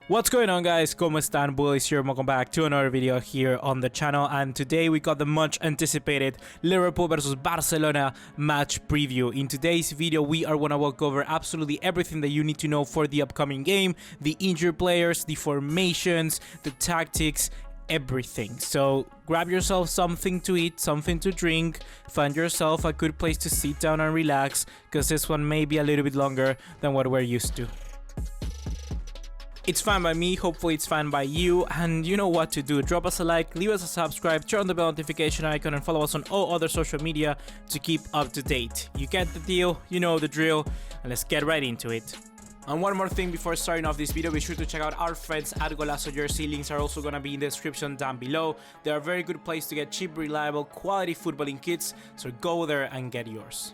What's going on, guys? ¿Cómo están? BugaLuis here. Welcome back to another video here on the channel, and today we got the much anticipated Liverpool versus Barcelona match preview. In today's video we are going to walk over absolutely everything that you need to know for the upcoming game, the injured players, the formations, the tactics, everything. So grab yourself something to eat, something to drink, find yourself a good place to sit down and relax, because this one may be a little bit longer than what we're used to. It's fine by me, hopefully it's fine by you, and you know what to do. Drop us a like, leave us a subscribe, turn on the bell notification icon, and follow us on all other social media to keep up to date. You get the deal, you know the drill, and let's get right into it. And one more thing before starting off this video, be sure to check out our friends at Golazo Jersey. Links are also going to be in the description down below. They're a very good place to get cheap, reliable, quality footballing kits, so go there and get yours.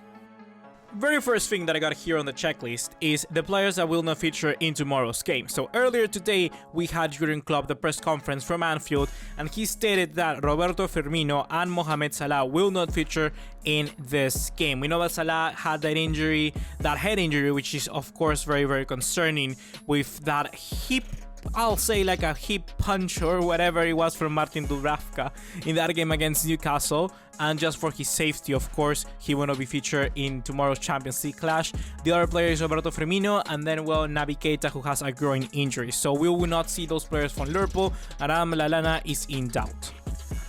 Very first thing that I got here on the checklist is the players that will not feature in tomorrow's game. So earlier today we had Jurgen Klopp the press conference from Anfield, and he stated that Roberto Firmino and Mohamed Salah will not feature in this game. We know that Salah had that injury, that head injury, which is of course very concerning, with that hip, I'll say like a hip punch or whatever it was from Martin Dubravka in that game against Newcastle, and just for his safety, of course, he will not be featured in tomorrow's Champions League clash. The other player is Roberto Firmino, and then, well, Naby Keita, who has a groin injury. So we will not see those players from Liverpool, and Adam Lallana is in doubt.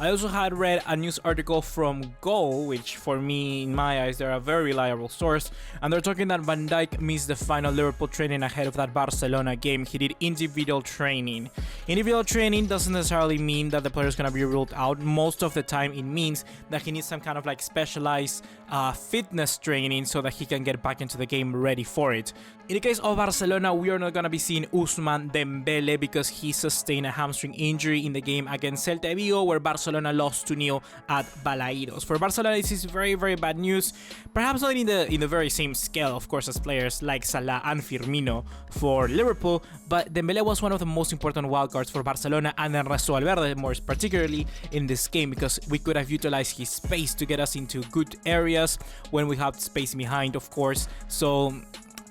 I also had read a news article from Goal, which for me, in my eyes, they're a very reliable source, and they're talking that Van Dijk missed the final Liverpool training ahead of that Barcelona game. He did individual training. Individual training doesn't necessarily mean that the player is going to be ruled out. Most of the time it means that he needs some kind of like specialized fitness training so that he can get back into the game ready for it. In the case of Barcelona, we are not going to be seeing Ousmane Dembele because he sustained a hamstring injury in the game against Celta Vigo, where Barcelona lost 2-0 at Balaidos. For Barcelona, this is very bad news. Perhaps not in the very same scale, of course, as players like Salah and Firmino for Liverpool, but Dembele was one of the most important wildcards for Barcelona and Ernesto Valverde, more particularly in this game, because we could have utilized his space to get us into good areas when we have space behind, of course. So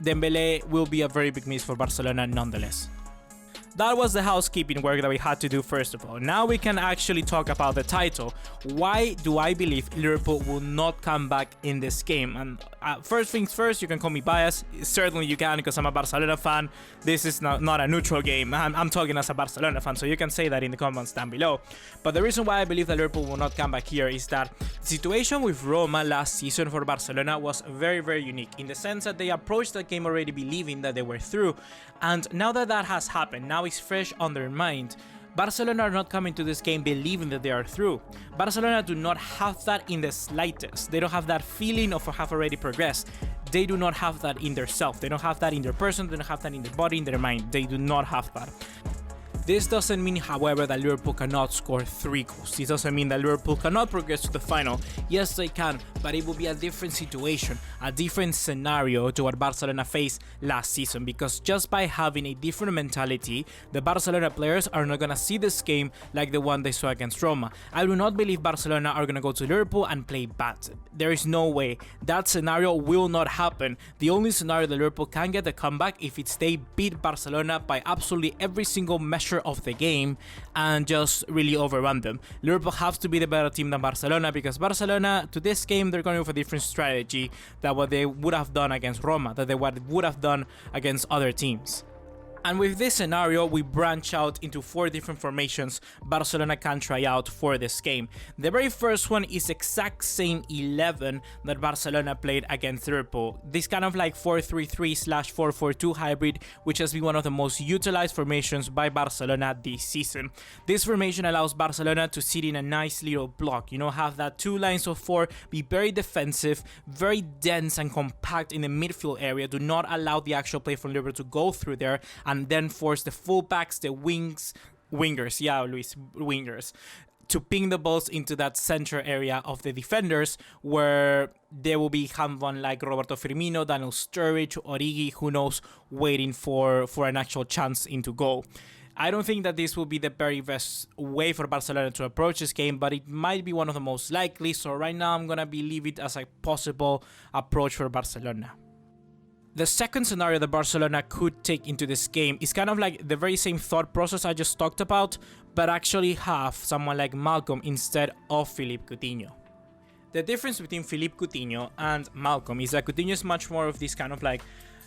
Dembele will be a very big miss for Barcelona nonetheless. That was the housekeeping work that we had to do first of all. Now we can actually talk about the title. Why do I believe Liverpool will not come back in this game? And first things first, you can call me biased. Certainly you can, because I'm a Barcelona fan. This is not a neutral game. I'm talking as a Barcelona fan, so you can say that in the comments down below. But the reason why I believe that Liverpool will not come back here is that the situation with Roma last season for Barcelona was very unique, in the sense that they approached that game already believing that they were through. And now that that has happened, now it's fresh on their mind. Barcelona are not coming to this game believing that they are through. Barcelona do not have that in the slightest. They don't have that feeling of have already progressed. They do not have that in their self. They don't have that in their person. They don't have that in their body, in their mind. They do not have that. This doesn't mean, however, that Liverpool cannot score 3 goals. This doesn't mean that Liverpool cannot progress to the final. Yes, they can, but it will be a different situation, a different scenario to what Barcelona faced last season, because just by having a different mentality, the Barcelona players are not going to see this game like the one they saw against Roma. I do not believe Barcelona are going to go to Liverpool and play bad. There is no way. That scenario will not happen. The only scenario that Liverpool can get the comeback if it's they beat Barcelona by absolutely every single measure of the game and just really overrun them. Liverpool has to be the better team than Barcelona, because Barcelona to this game they're going with a different strategy than what they would have done against Roma, that they would have done against other teams. And with this scenario, we branch out into 4 different formations Barcelona can try out for this game. The very first one is exact same 11 that Barcelona played against Liverpool. This kind of like 4-3-3/4-4-2 hybrid, which has been one of the most utilized formations by Barcelona this season. This formation allows Barcelona to sit in a nice little block, have that 2 lines of 4, be very defensive, very dense and compact in the midfield area, do not allow the actual play from Liverpool to go through there, and then force the fullbacks, the wingers, to ping the balls into that center area of the defenders, where there will be someone like Roberto Firmino, Daniel Sturridge, Origi, who knows, waiting for an actual chance into goal. I don't think that this will be the very best way for Barcelona to approach this game, but it might be one of the most likely, so right now I'm gonna leave it as a possible approach for Barcelona. The second scenario that Barcelona could take into this game is kind of like the very same thought process I just talked about, but actually have someone like Malcolm instead of Philippe Coutinho. The difference between Philippe Coutinho and Malcolm is that Coutinho is much more of this kind of like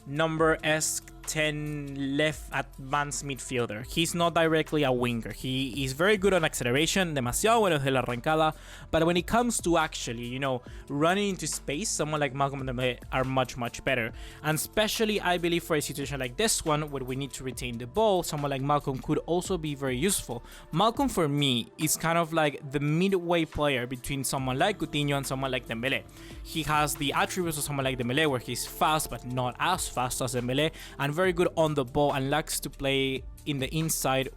number-esque 10 left advanced midfielder. He's not directly a winger. He is very good on acceleration, demasiado bueno desde la arrancada, but when it comes to actually, you know, running into space, someone like Malcolm and Dembélé are much better. And especially, I believe, for a situation like this one, where we need to retain the ball, someone like Malcolm could also be very useful. Malcolm, for me, is kind of like the midway player between someone like Coutinho and someone like Dembélé. He has the attributes of someone like Dembélé, where he's fast, but not as fast as Dembélé, and very good on the ball, and likes to play in the inside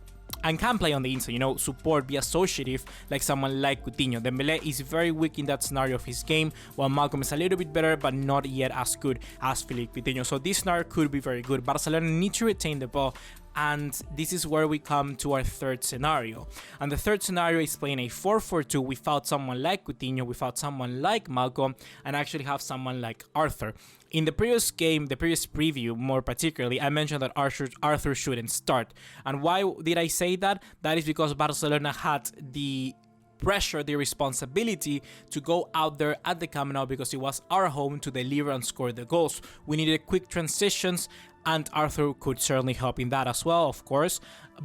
and can play on the inside, you know, support, be associative like someone like Coutinho. Dembélé is very weak in that scenario of his game, while Malcolm is a little bit better, but not yet as good as Philippe Coutinho. So this scenario could be very good. Barcelona need to retain the ball, and this is where we come to our third scenario. And the third scenario is playing a 4-4-2 without someone like Coutinho, without someone like Malcolm, and actually have someone like Arthur. In the previous game, the previous preview more particularly, I mentioned that Arthur shouldn't start. And why did I say that? That is because Barcelona had the pressure, the responsibility to go out there at the Camp Nou, because it was our home, to deliver and score the goals. We needed quick transitions, and Arthur could certainly help in that as well, of course.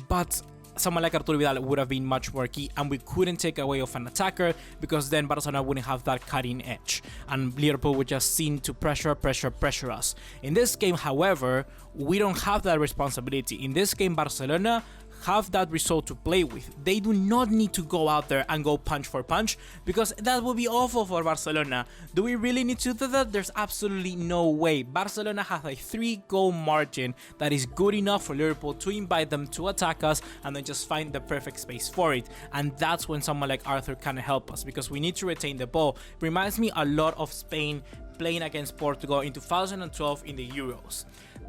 But someone like Arturo Vidal would have been much more key, and we couldn't take away of an attacker, because then Barcelona wouldn't have that cutting edge, and Liverpool would just seem to pressure us. In this game, however, we don't have that responsibility. In this game, Barcelona have that result to play with. They do not need to go out there and go punch for punch, because that would be awful for Barcelona. Do we really need to do that? There's absolutely no way. Barcelona has a 3-goal margin that is good enough for Liverpool to invite them to attack us, and then just find the perfect space for it. And that's when someone like Arthur can help us, because we need to retain the ball. It reminds me a lot of Spain playing against Portugal in 2012 in the Euros.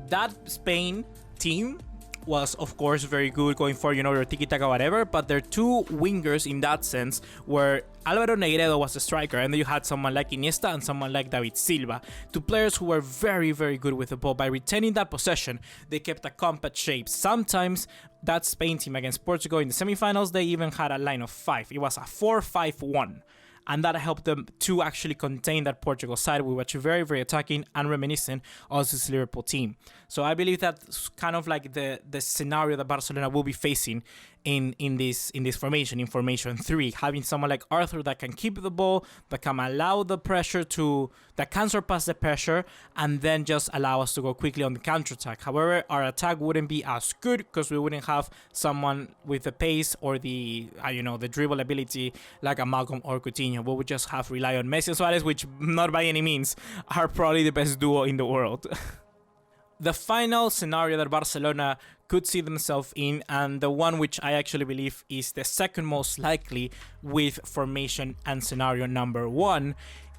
That Spain team was, of course, very good going for, you know, your tiki-taka, whatever, but their two wingers in that sense were Álvaro Negredo was the striker, and then you had someone like Iniesta and someone like David Silva, two players who were very good with the ball. By retaining that possession, they kept a compact shape. Sometimes that Spain team against Portugal in the semifinals, they even had a line of 5. It was a 4-5-1. And that helped them to actually contain that Portugal side, which was very attacking and reminiscent of this Liverpool team. So I believe that's kind of like the scenario that Barcelona will be facing in this formation, in formation 3, having someone like Arthur that can keep the ball, that can allow the pressure that can surpass the pressure, and then just allow us to go quickly on the counter-attack. However, our attack wouldn't be as good, because we wouldn't have someone with the pace or the the dribble ability like a Malcolm or Coutinho. We would just have rely on Messi and Suarez, which not by any means are probably the best duo in the world. The final scenario that Barcelona could see themselves in, and the one which I actually believe is the second most likely with formation and scenario number 1,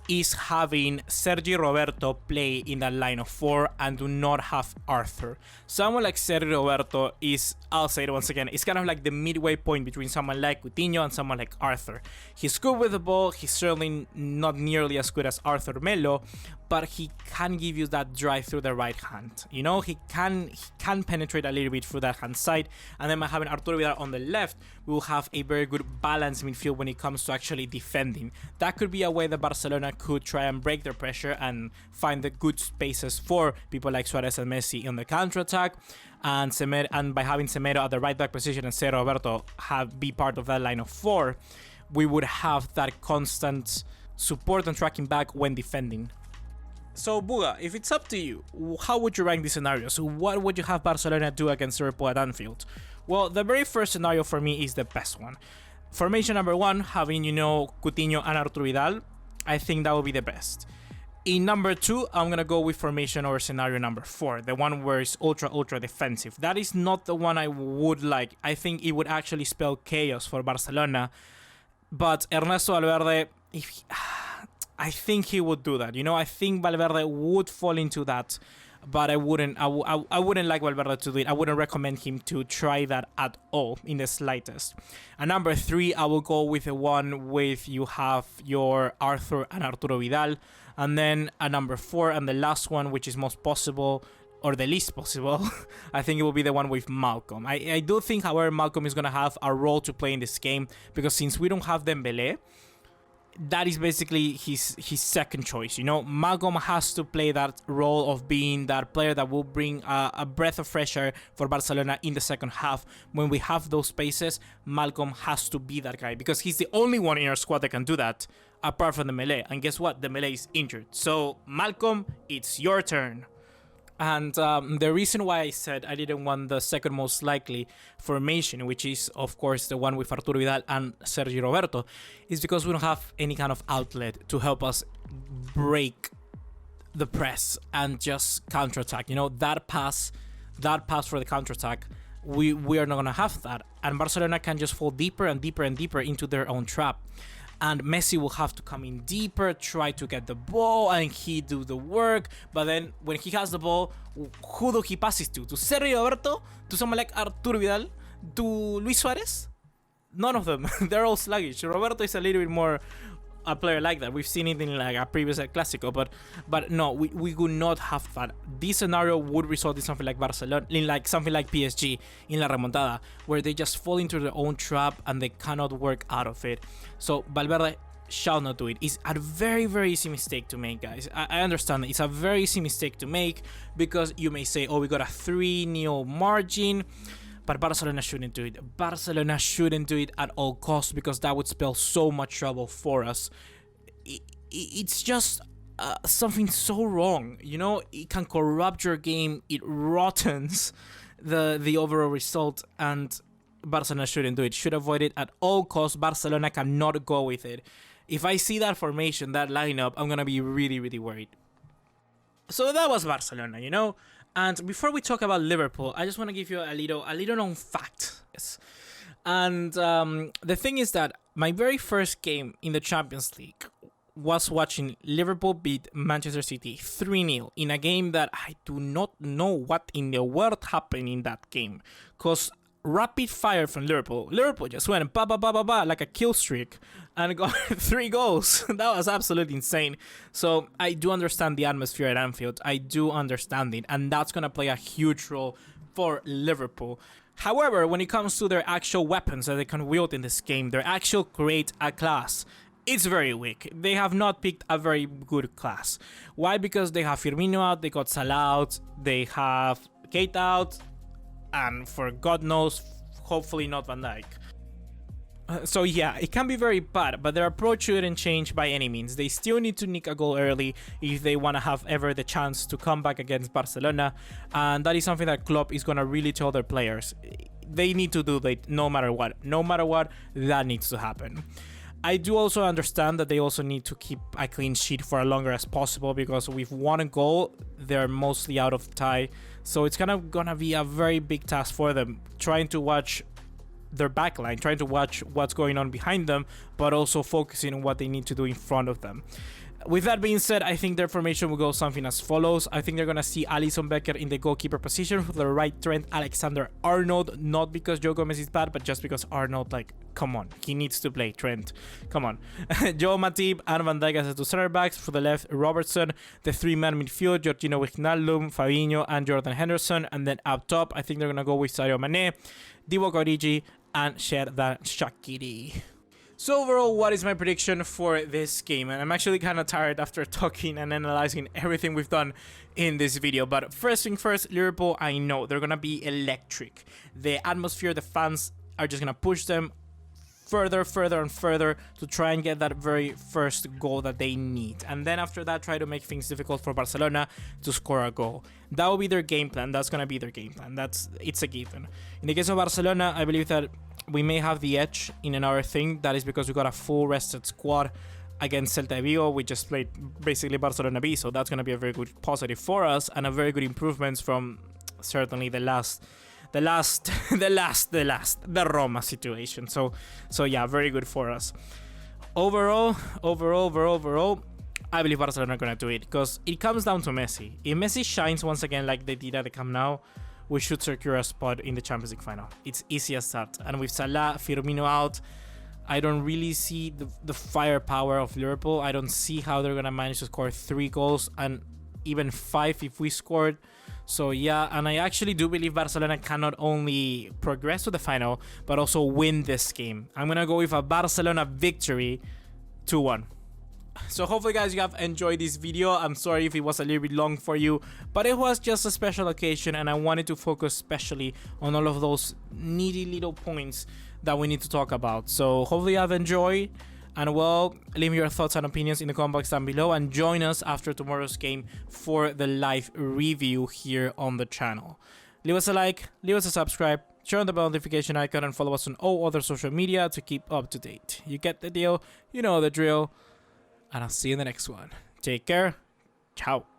is having Sergi Roberto play in that line of 4 and do not have Arthur. Someone like Sergi Roberto is, I'll say it once again, it's kind of like the midway point between someone like Coutinho and someone like Arthur. He's good with the ball, he's certainly not nearly as good as Arthur Melo, but he can give you that drive through the right hand. You know, he can penetrate a little bit through that hand side, and then by having Arturo Vidal on the left, we will have a very good balanced midfield when it comes to actually defending. That could be a way that Barcelona could try and break their pressure and find the good spaces for people like Suarez and Messi on the counter-attack, and by having Semedo at the right back position and Sergio Roberto be part of that line of 4, we would have that constant support and tracking back when defending. So Buga, if it's up to you, how would you rank these scenarios? What would you have Barcelona do against Liverpool at Anfield? Well, the very first scenario for me is the best one. Formation number 1, having, Coutinho and Arturo Vidal, I think that would be the best. In number 2, I'm going to go with formation or scenario number 4, the one where it's ultra defensive. That is not the one I would like. I think it would actually spell chaos for Barcelona. But Ernesto Valverde, I think he would do that. I think Valverde would fall into that but I wouldn't like Valverde to do it. I wouldn't recommend him to try that at all in the slightest. And number 3, I will go with the one with you have your Arthur and Arturo Vidal, and then a number 4 and the last one, which is most possible or the least possible, I think it will be the one with Malcolm. I do think, however, Malcolm is going to have a role to play in this game, because since we don't have Dembele, that is basically his second choice. You know, Malcolm has to play that role of being that player that will bring a breath of fresh air for Barcelona in the second half. When we have those spaces, Malcolm has to be that guy, because he's the only one in our squad that can do that, apart from Dembele. And guess what? Dembele is injured. So, Malcolm, it's your turn. And the reason why I said I didn't want the second most likely formation, which is, of course, the one with Arturo Vidal and Sergi Roberto, is because we don't have any kind of outlet to help us break the press and just counterattack. You know, that pass for the counterattack, we are not going to have that. And Barcelona can just fall deeper and deeper and deeper into their own trap. And Messi will have to come in deeper, try to get the ball, and he do the work. But then when he has the ball, who do he pass it to? To Sergio Roberto? To someone like Arturo Vidal? To Luis Suarez? None of them. They're all sluggish. Roberto is a little bit more a player like that. We've seen it in like a previous Clásico, but no, we would not have that. This scenario would result in something like Barcelona, in like something like PSG in La Remontada, where they just fall into their own trap and they cannot work out of it. So Valverde shall not do it. It's a very, very easy mistake to make, guys. I understand that it's a very easy mistake to make, because you may say, oh, we got a 3-0 margin. But Barcelona shouldn't do it. Barcelona shouldn't do it at all costs, because that would spell so much trouble for us. It's just something so wrong. You know, it can corrupt your game. It rottens the overall result, and Barcelona shouldn't do it. Should avoid it at all costs. Barcelona cannot go with it. If I see that formation, that lineup, I'm going to be really, really worried. So that was Barcelona, you know. And before we talk about Liverpool, I just want to give you a little known fact. Yes. And the thing is that my very first game in the Champions League was watching Liverpool beat Manchester City 3-0 in a game that I do not know what in the world happened in that game. Because rapid fire from Liverpool just went ba ba ba ba ba like a kill streak and got 3 goals. That was absolutely insane. So I do understand the atmosphere at Anfield. I do understand it, and that's gonna play a huge role for Liverpool. However, when it comes to their actual weapons that they can wield in this game, their actual create a class, it's very weak. They have not picked a very good class. Why? Because they have Firmino out, they got Salah out, they have Keita out, and for God knows, hopefully not Van Dijk. So yeah, it can be very bad, but their approach shouldn't change by any means. They still need to nick a goal early if they want to have ever the chance to come back against Barcelona, and that is something that Klopp is going to really tell their players. They need to do that no matter what. No matter what, that needs to happen. I do also understand that they also need to keep a clean sheet for as long as possible, because with 1 goal, they're mostly out of tie. So it's kind of gonna be a very big task for them, trying to watch their backline, trying to watch what's going on behind them, but also focusing on what they need to do in front of them. With that being said, I think their formation will go something as follows. I think they're going to see Alisson Becker in the goalkeeper position. For the right, Trent Alexander-Arnold. Not because Joe Gomez is bad, but just because Arnold, like, come on. He needs to play, Trent. Come on. Joe Matip and Van Dijk as the 2 center backs. For the left, Robertson. The 3-man midfield, Georginio Wijnaldum, Fabinho, and Jordan Henderson. And then up top, I think they're going to go with Sadio Mane, Divock Origi, and Xherdan Shaqiri. So overall, what is my prediction for this game? And I'm actually kind of tired after talking and analyzing everything we've done in this video. But first thing first, Liverpool, I know they're going to be electric. The atmosphere, the fans are just going to push them further and further to try and get that very first goal that they need. And then after that, try to make things difficult for Barcelona to score a goal. That will be their game plan. That's going to be their game plan. It's a given. In the case of Barcelona, I believe that we may have the edge in another thing. That is because we got a full rested squad against Celta Vigo. We just played basically Barcelona B, so that's going to be a very good positive for us and a very good improvements from certainly the Roma situation. So yeah, very good for us. Overall, I believe Barcelona are going to do it because it comes down to Messi. If Messi shines once again like they did at the Camp Nou, we should secure a spot in the Champions League final. It's easy as that. And with Salah, Firmino out, I don't really see the firepower of Liverpool. I don't see how they're going to manage to score 3 goals and even 5 if we scored. So yeah, and I actually do believe Barcelona can not only progress to the final, but also win this game. I'm going to go with a Barcelona victory 2-1. So hopefully guys you have enjoyed this video. I'm sorry if it was a little bit long for you, but it was just a special occasion and I wanted to focus especially on all of those needy little points that we need to talk about. So hopefully you have enjoyed, and well, leave me your thoughts and opinions in the comment box down below and join us after tomorrow's game for the live review here on the channel. Leave us a like, leave us a subscribe, turn on the bell notification icon and follow us on all other social media to keep up to date. You get the deal, you know the drill. And I'll see you in the next one. Take care. Ciao.